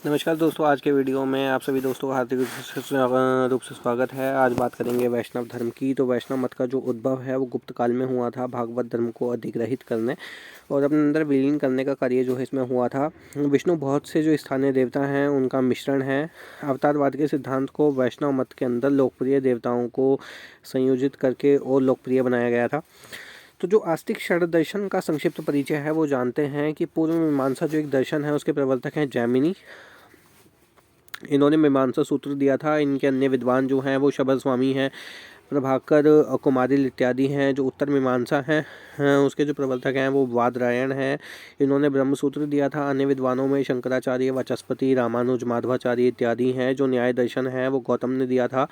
नमस्कार दोस्तों, आज के वीडियो में आप सभी दोस्तों का हार्दिक रूप से स्वागत है। आज बात करेंगे वैष्णव धर्म की। तो वैष्णव मत का जो उद्भव है वो गुप्त काल में हुआ था। भागवत धर्म को अधिग्रहित करने और अपने अंदर विलीन करने का कार्य जो है इसमें हुआ था। विष्णु बहुत से जो स्थानीय देवता हैं उनका मिश्रण है। अवतारवाद के सिद्धांत को वैष्णव मत के अंदर लोकप्रिय देवताओं को संयोजित करके और लोकप्रिय बनाया गया था। तो जो आस्तिक षड दर्शन का संक्षिप्त परिचय है वो जानते हैं कि पूर्व मीमांसा जो एक दर्शन है उसके प्रवर्तक हैं जैमिनी। इन्होंने मीमांसा सूत्र दिया था। इनके अन्य विद्वान जो हैं वो शबर स्वामी हैं, प्रभाकर, कुमारिल इत्यादि हैं। जो उत्तर मीमांसा हैं उसके जो प्रवर्तक हैं वो वादरायण हैं। इन्होंने ब्रह्म सूत्र दिया था। अन्य विद्वानों में शंकराचार्य, वाचस्पति, रामानुज, माधवाचार्य इत्यादि हैं। जो न्याय दर्शन है वो गौतम ने दिया था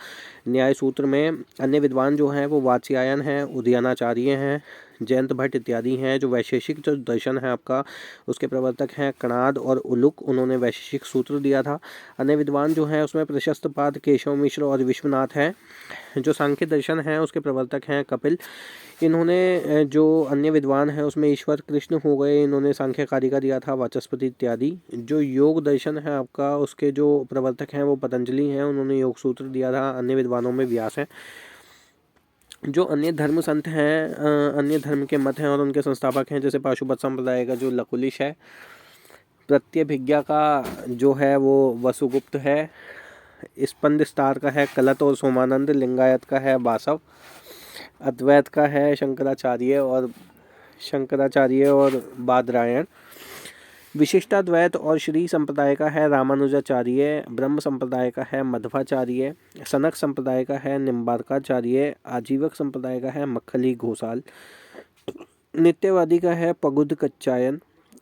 न्याय सूत्र में। अन्य विद्वान जो हैं वो वात्स्यायन हैं, उदयनाचार्य हैं, जयंत भट्ट इत्यादि हैं। जो वैशेषिक जो दर्शन है आपका उसके प्रवर्तक हैं कणाद और उलुक। उन्होंने वैशेषिक सूत्र दिया था। अन्य विद्वान जो हैं उसमें प्रशस्तपाद, केशव मिश्र और विश्वनाथ हैं। जो सांख्य दर्शन है उसके प्रवर्तक हैं कपिल। इन्होंने जो अन्य विद्वान हैं उसमें ईश्वर कृष्ण हो गए, इन्होंने सांख्य कारिका दिया था, वाचस्पति इत्यादि। जो योग दर्शन है आपका उसके जो प्रवर्तक हैं वो पतंजलि हैं, उन्होंने योग सूत्र दिया था। अन्य विद्वानों में व्यास हैं। जो अन्य धर्म संत हैं, अन्य धर्म के मत हैं और उनके संस्थापक हैं, जैसे पाशुपत संप्रदाय का जो लकुलिश है, प्रत्यभिज्ञा का जो है वो वसुगुप्त है, स्पंद स्टार का है कलत और सोमानंद, लिंगायत का है बासव, अद्वैत का है शंकराचार्य और बादरायण, विशिष्टाद्वैत और श्री संप्रदाय का है रामानुजाचार्य, ब्रह्म संप्रदाय का है मध्वाचार्य, सनक संप्रदाय का है निम्बारकाचार्य, आजीवक संप्रदाय का है मक्खली घोषाल, नित्यवादी का है पगुद कच्चायन,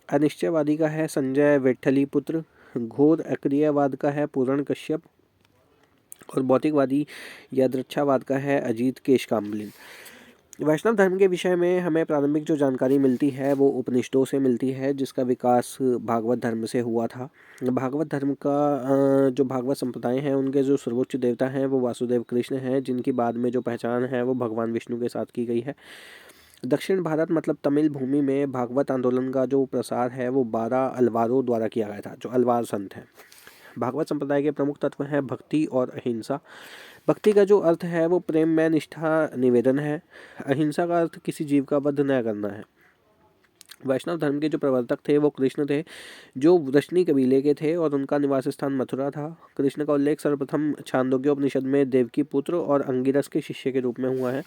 अनिश्चयवादी का है संजय विठ्ठलीपुत्र, घोर अक्रियवाद का है पूरण कश्यप और भौतिकवादी यादृच्छावाद का है अजीत केशकाम्बलिन। वैष्णव धर्म के विषय में हमें प्रारंभिक जो जानकारी मिलती है वो उपनिषदों से मिलती है, जिसका विकास भागवत धर्म से हुआ था। भागवत धर्म का जो भागवत संप्रदाय हैं उनके जो सर्वोच्च देवता हैं वो वासुदेव कृष्ण हैं, जिनकी बाद में जो पहचान है वो भगवान विष्णु के साथ की गई है। दक्षिण भारत मतलब तमिल भूमि में भागवत आंदोलन का जो प्रसार है वो 12 अलवारों द्वारा किया गया था, जो अलवार संत हैं। भागवत संप्रदाय के प्रमुख तत्व हैं भक्ति और अहिंसा। भक्ति का जो अर्थ है वो प्रेम में निष्ठा निवेदन है। अहिंसा का अर्थ किसी जीव का वध न करना है। वैष्णव धर्म के जो प्रवर्तक थे वो कृष्ण थे, जो वृष्णि कबीले के थे और उनका निवास स्थान मथुरा था। कृष्ण का उल्लेख सर्वप्रथम छांदोग्योपनिषद में देवकी पुत्र और अंगिरस के शिष्य के रूप में हुआ है।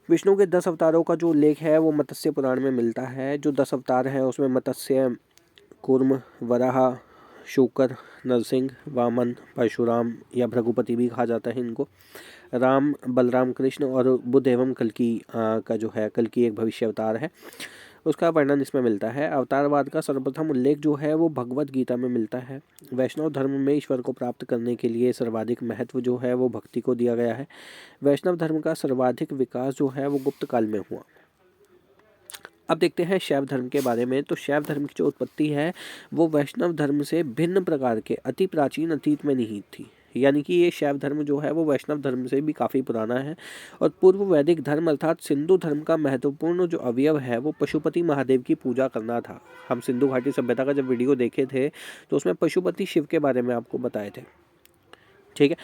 विष्णु के 10 अवतारों का जो उल्लेख है वो मत्स्य पुराण में मिलता है। जो 10 अवतार हैं उसमें मत्स्य, कूर्म, वराह, शूकर, नरसिंह, वामन, परशुराम या भृगुपति भी कहा जाता है इनको, राम, बलराम, कृष्ण और बुद्ध एवं कल्कि का जो है कल्कि एक भविष्य अवतार है, उसका वर्णन इसमें मिलता है। अवतारवाद का सर्वप्रथम उल्लेख जो है वो भगवत गीता में मिलता है। वैष्णव धर्म में ईश्वर को प्राप्त करने के लिए सर्वाधिक महत्व जो है वो भक्ति को दिया गया है। वैष्णव धर्म का सर्वाधिक विकास जो है वो गुप्त काल में हुआ। अब देखते हैं शैव धर्म के बारे में। तो शैव धर्म की जो उत्पत्ति है वो वैष्णव धर्म से भिन्न प्रकार के अति प्राचीन अतीत में निहित थी। यानी कि ये शैव धर्म जो है वो वैष्णव धर्म से भी काफ़ी पुराना है। और पूर्व वैदिक धर्म अर्थात सिंधु धर्म का महत्वपूर्ण जो अवयव है वो पशुपति महादेव की पूजा करना था। हम सिंधु घाटी सभ्यता का जब वीडियो देखे थे तो उसमें पशुपति शिव के बारे में आपको बताए थे, ठीक है।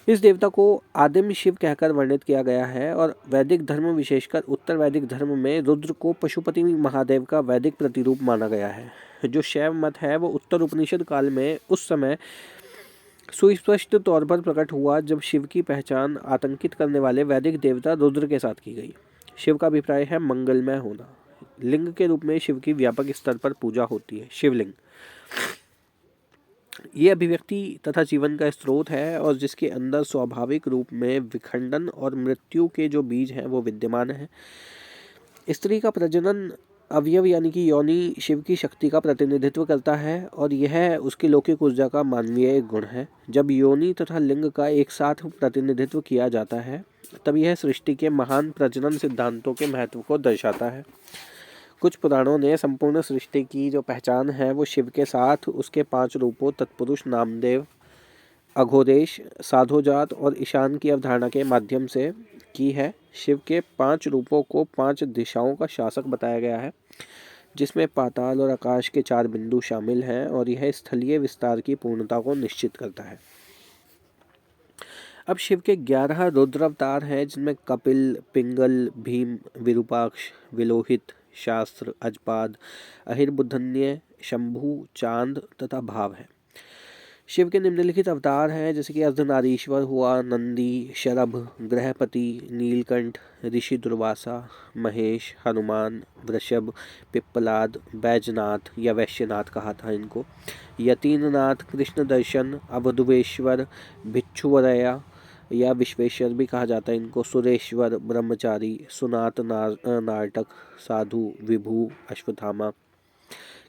इस देवता को आदिम शिव कहकर वर्णित किया गया है और वैदिक धर्म विशेषकर उत्तर वैदिक धर्म में रुद्र को पशुपति महादेव का वैदिक प्रतिरूप माना गया है। जो शैव मत है वो उत्तर उपनिषद काल में उस समय सुस्पष्ट तौर पर प्रकट हुआ जब शिव की पहचान आतंकित करने वाले वैदिक देवता रुद्र के साथ की गई। शिव का अभिप्राय है मंगलमय होना। लिंग के रूप में शिव की व्यापक स्तर पर पूजा होती है, शिवलिंग। ये अभिव्यक्ति तथा जीवन का स्रोत है और जिसके अंदर स्वाभाविक रूप में विखंडन और मृत्यु के जो बीज हैं वो विद्यमान हैं। स्त्री का प्रजनन अवयव यानी कि योनि शिव की शक्ति का प्रतिनिधित्व करता है और यह उसकी लौकिक ऊर्जा का मानवीय गुण है। जब योनि तथा लिंग का एक साथ प्रतिनिधित्व किया जाता है तब यह सृष्टि के महान प्रजनन सिद्धांतों के महत्व को दर्शाता है। कुछ पुराणों ने संपूर्ण सृष्टि की जो पहचान है वो शिव के साथ उसके 5 रूपों तत्पुरुष, नामदेव, अघोरेश, साधोजात और ईशान की अवधारणा के माध्यम से की है। शिव के 5 रूपों को 5 दिशाओं का शासक बताया गया है। जिसमें पाताल और आकाश के 4 बिंदु शामिल हैं और यह स्थलीय विस्तार की पूर्णता को निश्चित करता है। अब शिव के 11 रुद्र अवतार हैं, जिनमें कपिल, पिंगल, भीम, विरूपाक्ष, विलोहित, शास्त्र, अजपाद, अहिर्बुद्धन्य, शंभु, चांद तथा भाव है। शिव के निम्नलिखित अवतार हैं, जैसे कि अर्धनारीश्वर हुआ, नंदी, शरभ, ग्रहपति, नीलकंठ, ऋषि दुर्वासा, महेश, हनुमान, वृषभ, पिप्पलाद, बैजनाथ या वैश्यनाथ कहा था इनको, यतीननाथ, कृष्ण दर्शन, अवधुवेश्वर, भिक्षुवरया या विश्वेश्वर भी कहा जाता है इनको, सुरेश्वर, ब्रह्मचारी, सुनात, नाटक, साधु, विभु, अश्वत्थामा,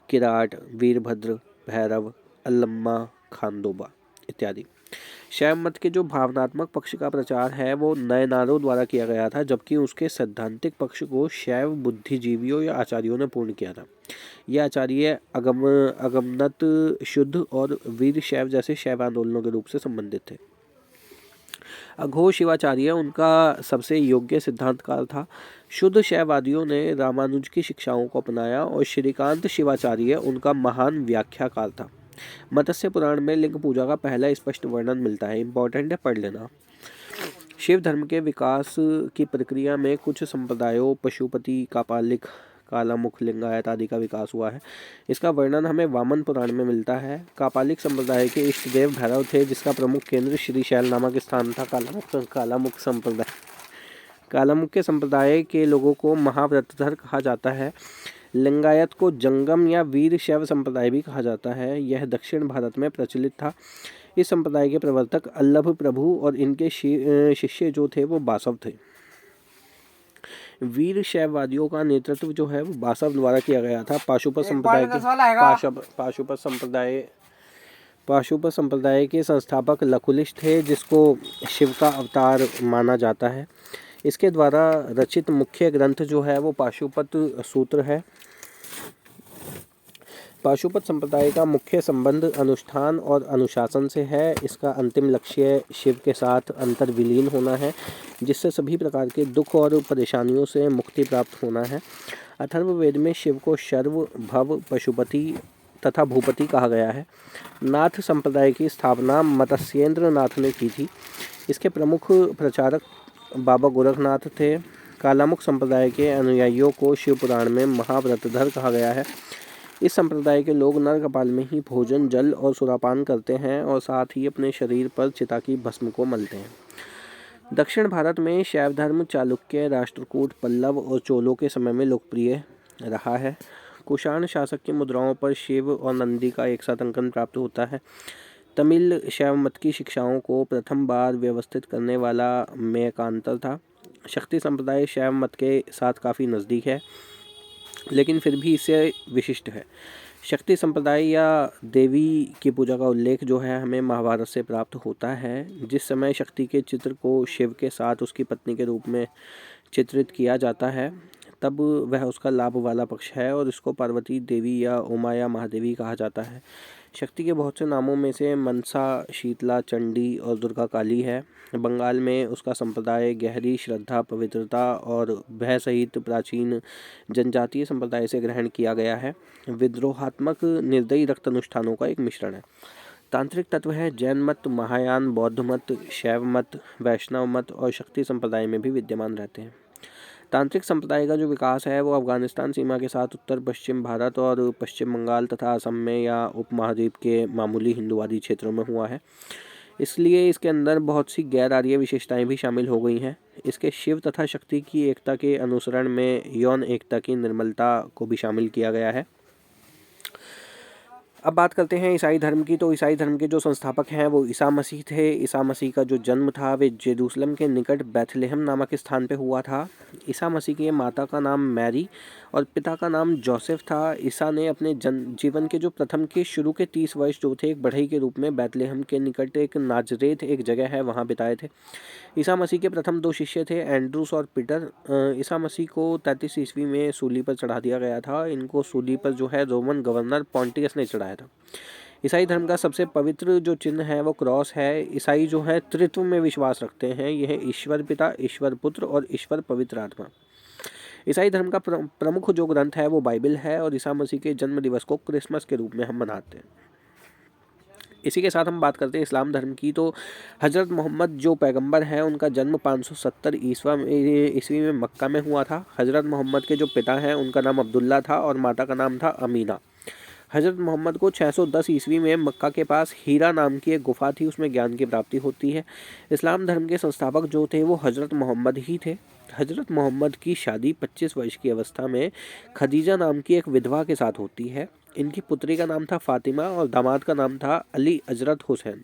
किराट, वीरभद्र, भैरव, अल्लम्मा, खांडोबा इत्यादि। शैव मत के जो भावनात्मक पक्ष का प्रचार है वो नयनारों द्वारा किया गया था, जबकि उसके सैद्धांतिक पक्ष को शैव बुद्धिजीवियों या आचार्यों ने पूर्ण किया था। यह आचार्य अगमनत, शुद्ध और वीर शैव जैसे शैव आंदोलनों के रूप से संबंधित थे। अघोष शिवाचार्य उनका सबसे योग्य सिद्धांतकार था। शुद्ध शैववादियों ने रामानुज की शिक्षाओं को अपनाया और श्रीकांत शिवाचार्य उनका महान व्याख्याकार था। मत्स्य पुराण में लिंग पूजा का पहला स्पष्ट वर्णन मिलता है, इंपॉर्टेंट है, पढ़ लेना। शिव धर्म के विकास की प्रक्रिया में कुछ संप्रदायों पशुपति, कापालिक, कालामुख, लिंगायत आदि का विकास हुआ है। इसका वर्णन हमें वामन पुराण में मिलता है। कापालिक संप्रदाय के इष्ट देव भैरव थे, जिसका प्रमुख केंद्र श्रीशैल नामक स्थान था। कालामुख संप्रदाय, कालामुख के संप्रदाय के लोगों को महाव्रतधर कहा जाता है। लिंगायत को जंगम या वीर शैव संप्रदाय भी कहा जाता है। यह दक्षिण भारत में प्रचलित था। इस संप्रदाय के प्रवर्तक अल्लभ प्रभु और इनके शिष्य जो थे वो बासव थे। वीर शैववादियों का नेतृत्व जो है वो बासव द्वारा किया गया था। पाशुपत संप्रदाय के संस्थापक लकुलिश थे, जिसको शिव का अवतार माना जाता है। इसके द्वारा रचित मुख्य ग्रंथ जो है वो पाशुपत सूत्र है। पाशुपत संप्रदाय का मुख्य संबंध अनुष्ठान और अनुशासन से है। इसका अंतिम लक्ष्य शिव के साथ अंतर्विलीन होना है, जिससे सभी प्रकार के दुख और परेशानियों से मुक्ति प्राप्त होना है। अथर्ववेद में शिव को शर्व, भव, पशुपति तथा भूपति कहा गया है। नाथ संप्रदाय की स्थापना मत्स्येंद्र नाथ ने की थी। इसके प्रमुख प्रचारक बाबा गोरखनाथ थे। कालामुख संप्रदाय के अनुयायियों को शिव पुराण में महाव्रतधर कहा गया है। इस संप्रदाय के लोग नर कपाल में ही भोजन, जल और सुरापान करते हैं और साथ ही अपने शरीर पर चिता की भस्म को मलते हैं। दक्षिण भारत में शैव धर्म चालुक्य, राष्ट्रकूट, पल्लव और चोलों के समय में लोकप्रिय रहा है। कुषाण शासक की मुद्राओं पर शिव और नंदी का एक साथ अंकन प्राप्त होता है। तमिल शैव मत की शिक्षाओं को प्रथम बार व्यवस्थित करने वाला मेकांतर था। शक्ति संप्रदाय शैव मत के साथ काफ़ी नज़दीक है, लेकिन फिर भी इससे विशिष्ट है। शक्ति संप्रदाय या देवी की पूजा का उल्लेख जो है हमें महाभारत से प्राप्त होता है। जिस समय शक्ति के चित्र को शिव के साथ उसकी पत्नी के रूप में चित्रित किया जाता है, तब वह उसका लाभ वाला पक्ष है और इसको पार्वती देवी या उमा या महादेवी कहा जाता है। शक्ति के बहुत से नामों में से मनसा, शीतला, चंडी और दुर्गा काली है। बंगाल में उसका संप्रदाय गहरी श्रद्धा, पवित्रता और भय सहित प्राचीन जनजातीय संप्रदाय से ग्रहण किया गया है। विद्रोहात्मक निर्दयी रक्त अनुष्ठानों का एक मिश्रण है। तांत्रिक तत्व है जैन मत, महायान, बौद्ध मत, शैव मत, वैष्णव मत और शक्ति संप्रदाय में भी विद्यमान रहते हैं। तांत्रिक संप्रदाय का जो विकास है वो अफगानिस्तान सीमा के साथ उत्तर पश्चिम भारत और पश्चिम बंगाल तथा असम में या उपमहाद्वीप के मामूली हिंदुवादी क्षेत्रों में हुआ है। इसलिए इसके अंदर बहुत सी गैर आर्य विशेषताएं भी शामिल हो गई हैं। इसके शिव तथा शक्ति की एकता के अनुसरण में यौन एकता की निर्मलता को भी शामिल किया गया है। अब बात करते हैं ईसाई धर्म की। तो ईसाई धर्म के जो संस्थापक हैं वो ईसा मसीह थे। ईसा मसीह का जो जन्म था वे जेरूसलम के निकट बैथलेहम नामक स्थान पे हुआ था। ईसा मसीह की माता का नाम मैरी और पिता का नाम जोसेफ था। ईसा ने अपने जीवन के जो प्रथम के शुरू के 30 वर्ष जो थे एक बढ़ई के रूप में बैथलेहम के निकट एक नाजरेत एक जगह है वहाँ बिताए थे। ईसा मसीह के प्रथम 2 शिष्य थे एंड्रूस और पीटर। ईसा मसीह को 33 ईस्वी में सूली पर चढ़ा दिया गया था। इनको सूली पर जो है रोमन गवर्नर पॉन्टियस ने चढ़ाया था। ईसाई धर्म का सबसे पवित्र जो चिन्ह है वो क्रॉस है। ईसाई जो है त्रित्व में विश्वास रखते हैं। यह ईश्वर पिता, ईश्वर पुत्र और ईश्वर पवित्र आत्मा। ईसाई धर्म का प्रमुख जो ग्रंथ है वो बाइबल है और ईसा मसीह के जन्म दिवस को क्रिसमस के रूप में हम मनाते हैं। इसी के साथ हम बात करते हैं इस्लाम धर्म की। तो हज़रत मोहम्मद जो पैगंबर हैं उनका जन्म 570 ईस्वी में मक्का में हुआ था। हज़रत मोहम्मद के जो पिता हैं उनका नाम अब्दुल्ला था और माता का नाम था अमीना। हज़रत मोहम्मद को 610 ईस्वी में मक्का के पास हीरा नाम की एक गुफा थी, उसमें ज्ञान की प्राप्ति होती है। इस्लाम धर्म के संस्थापक जो थे वो हज़रत मोहम्मद ही थे। हज़रत मोहम्मद की शादी 25 वर्ष की अवस्था में खदीजा नाम की एक विधवा के साथ होती है। इनकी पुत्री का नाम था फातिमा और दामाद का नाम था अली अजरत हुसैन।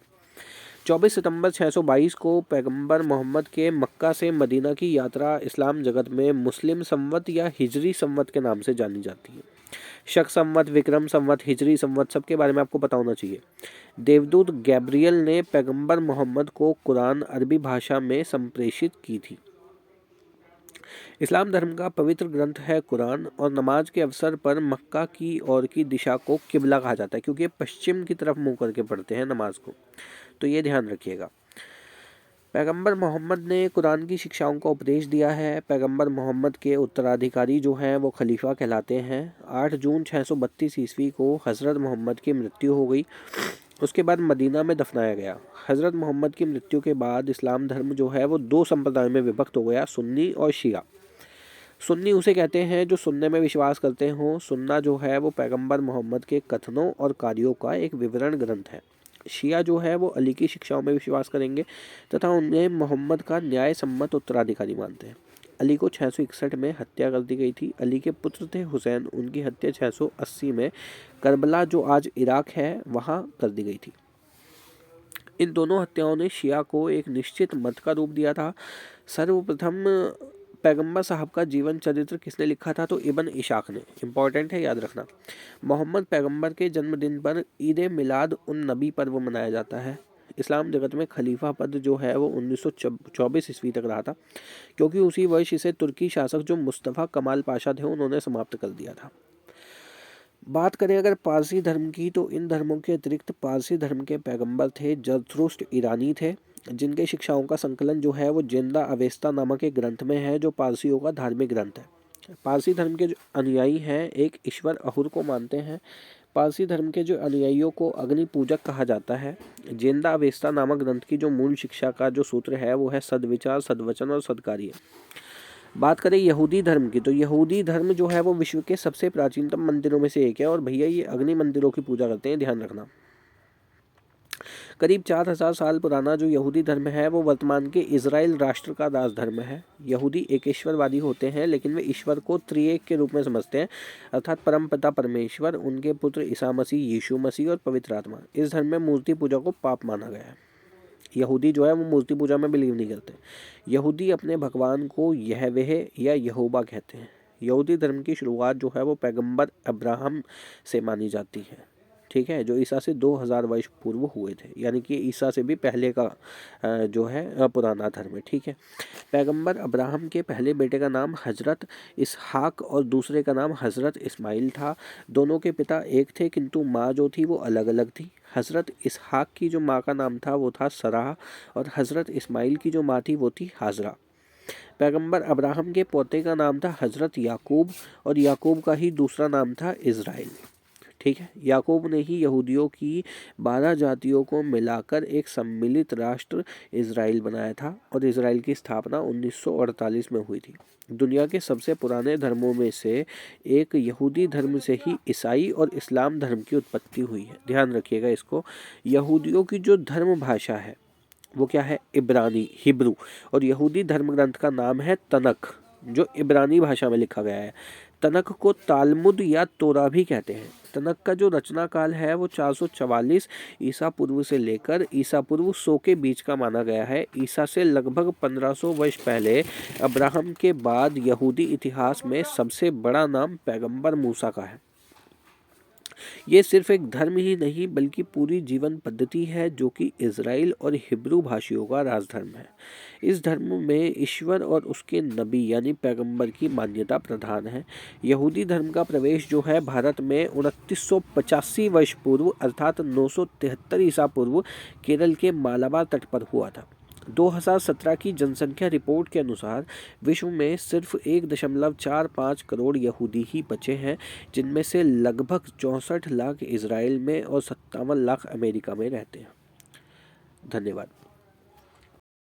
24 सितंबर 622 को पैगंबर मोहम्मद के मक्का से मदीना की यात्रा इस्लाम जगत में मुस्लिम संवत या हिजरी संवत के नाम से जानी जाती है। शक संवत, विक्रम संवत, हिजरी संवत सबके बारे में आपको पता होना चाहिए। देवदूत गैब्रियल ने पैगंबर मोहम्मद को कुरान अरबी भाषा में संप्रेषित की थी। इस्लाम धर्म का पवित्र ग्रंथ है कुरान और नमाज के अवसर पर मक्का की ओर की दिशा को किबला कहा जाता है, क्योंकि ये पश्चिम की तरफ मुंह करके पढ़ते हैं नमाज को, तो ये ध्यान रखिएगा। पैगंबर मोहम्मद ने कुरान की शिक्षाओं का उपदेश दिया है। पैगंबर मोहम्मद के उत्तराधिकारी जो हैं वो खलीफा कहलाते हैं। 8 जून 632 ईस्वी को हज़रत मोहम्मद की मृत्यु हो गई। उसके बाद मदीना में दफनाया गया। हज़रत मोहम्मद की मृत्यु के बाद इस्लाम धर्म जो है वो 2 संप्रदायों में विभक्त हो गया, सुन्नी और शिया। सुन्नी उसे कहते हैं जो सुनने में विश्वास करते हों। सुन्ना जो है वो पैगंबर मोहम्मद के कथनों और कार्यों का एक विवरण ग्रंथ है। शिया जो है वो अली की शिक्षाओं में विश्वास करेंगे तथा उन्हें मोहम्मद का न्याय सम्मत उत्तराधिकारी मानते हैं। अली को 661 में हत्या कर दी गई थी। अली के पुत्र थे हुसैन, उनकी हत्या 680 में करबला जो आज इराक है वहाँ कर दी गई थी। इन दोनों हत्याओं ने शिया को एक निश्चित मत का रूप दिया था। सर्वप्रथम पैगंबर साहब का जीवन चरित्र किसने लिखा था? तो इब्न इशाक ने। इम्पॉर्टेंट है, याद रखना। मोहम्मद पैगंबर के जन्मदिन पर ईद मिलाद उन नबी पर्व मनाया जाता है। इस्लाम जगत में खलीफा पद जो है वो 1924 ईस्वी तक रहा था, क्योंकि उसी वर्ष इसे तुर्की शासक जो मुस्तफ़ा कमाल पाशा थे उन्होंने समाप्त कर दिया था। बात करें अगर पारसी धर्म की, तो इन धर्मों के अतिरिक्त पारसी धर्म के पैगंबर थे जरथुस्त्र ईरानी थे, जिनके शिक्षाओं का संकलन जो है वो जिंदा अवेस्ता नामक एक ग्रंथ में है, जो पारसियों का धार्मिक ग्रंथ है। पारसी धर्म के जो अनुयायी हैं एक ईश्वर अहुर को मानते हैं। पारसी धर्म के जो अनुयायियों को अग्नि पूजक कहा जाता है। जिंदा अवेस्ता नामक ग्रंथ की जो मूल शिक्षा का जो सूत्र है वो है सद्विचार, सद्वचन और सद्कार्य। बात करें यहूदी धर्म की, तो यहूदी धर्म जो है वो विश्व के सबसे प्राचीनतम मंदिरों में से एक है और भैया ये अग्नि मंदिरों की पूजा करते हैं, ध्यान रखना। करीब 4000 साल पुराना जो यहूदी धर्म है वो वर्तमान के इजराइल राष्ट्र का दास धर्म है। यहूदी एकेश्वरवादी होते हैं, लेकिन वे ईश्वर को त्रिएक के रूप में समझते हैं, अर्थात परम पिता परमेश्वर, उनके पुत्र ईसा मसीह, यीशु मसीह और पवित्र आत्मा। इस धर्म में मूर्ति पूजा को पाप माना गया है। यहूदी जो है वो मूर्ति पूजा में बिलीव नहीं करते। यहूदी अपने भगवान को यहवेह या यहोवा कहते हैं। यहूदी धर्म की शुरुआत जो है वो पैगंबर अब्राहम से मानी जाती है, ठीक है, जो ईसा से 2000 वर्ष पूर्व हुए थे, यानी कि ईसा से भी पहले का जो है पुराना धर्म है, ठीक है। पैगंबर अब्राहम के पहले बेटे का नाम हजरत इसहाक और दूसरे का नाम हजरत इस्माइल था। दोनों के पिता एक थे, किंतु माँ जो थी वो अलग अलग थी। हजरत इसहाक की जो माँ का नाम था वो था सराह और हजरत इस्माइल की जो माँ थी वो थी हाजरा। पैगंबर अब्राहम के पोते का नाम था हजरत याकूब और याकूब का ही दूसरा नाम था इज़राइल, ठीक है। याकूब ने ही यहूदियों की 12 जातियों को मिलाकर एक सम्मिलित राष्ट्र इज़राइल बनाया था और इज़राइल की स्थापना 1948 में हुई थी। दुनिया के सबसे पुराने धर्मों में से एक यहूदी धर्म से ही ईसाई और इस्लाम धर्म की उत्पत्ति हुई है, ध्यान रखिएगा इसको। यहूदियों की जो धर्म भाषा है वो क्या है? इब्रानी, हिब्रू, और यहूदी धर्म ग्रंथ का नाम है तनख, जो इब्रानी भाषा में लिखा गया है। तनख को तालमुद या तोरा भी कहते हैं। तनख का जो रचना काल है वो 444 ईसा पूर्व से लेकर ईसा पूर्व 100 के बीच का माना गया है। ईसा से लगभग 1500 वर्ष पहले अब्राहम के बाद यहूदी इतिहास में सबसे बड़ा नाम पैगंबर मूसा का है। ये सिर्फ एक धर्म ही नहीं बल्कि पूरी जीवन पद्धति है, जो कि इज़राइल और हिब्रू भाषियों का राजधर्म है। इस धर्म में ईश्वर और उसके नबी यानी पैगंबर की मान्यता प्रधान है। यहूदी धर्म का प्रवेश जो है भारत में 2985 वर्ष पूर्व अर्थात 973 ईसा पूर्व केरल के मालाबार तट पर हुआ था। 2017 की जनसंख्या रिपोर्ट के अनुसार विश्व में सिर्फ 1.45 करोड़ यहूदी ही बचे हैं, जिनमें से लगभग 64 लाख इजराइल में और 57 लाख अमेरिका में रहते हैं। धन्यवाद।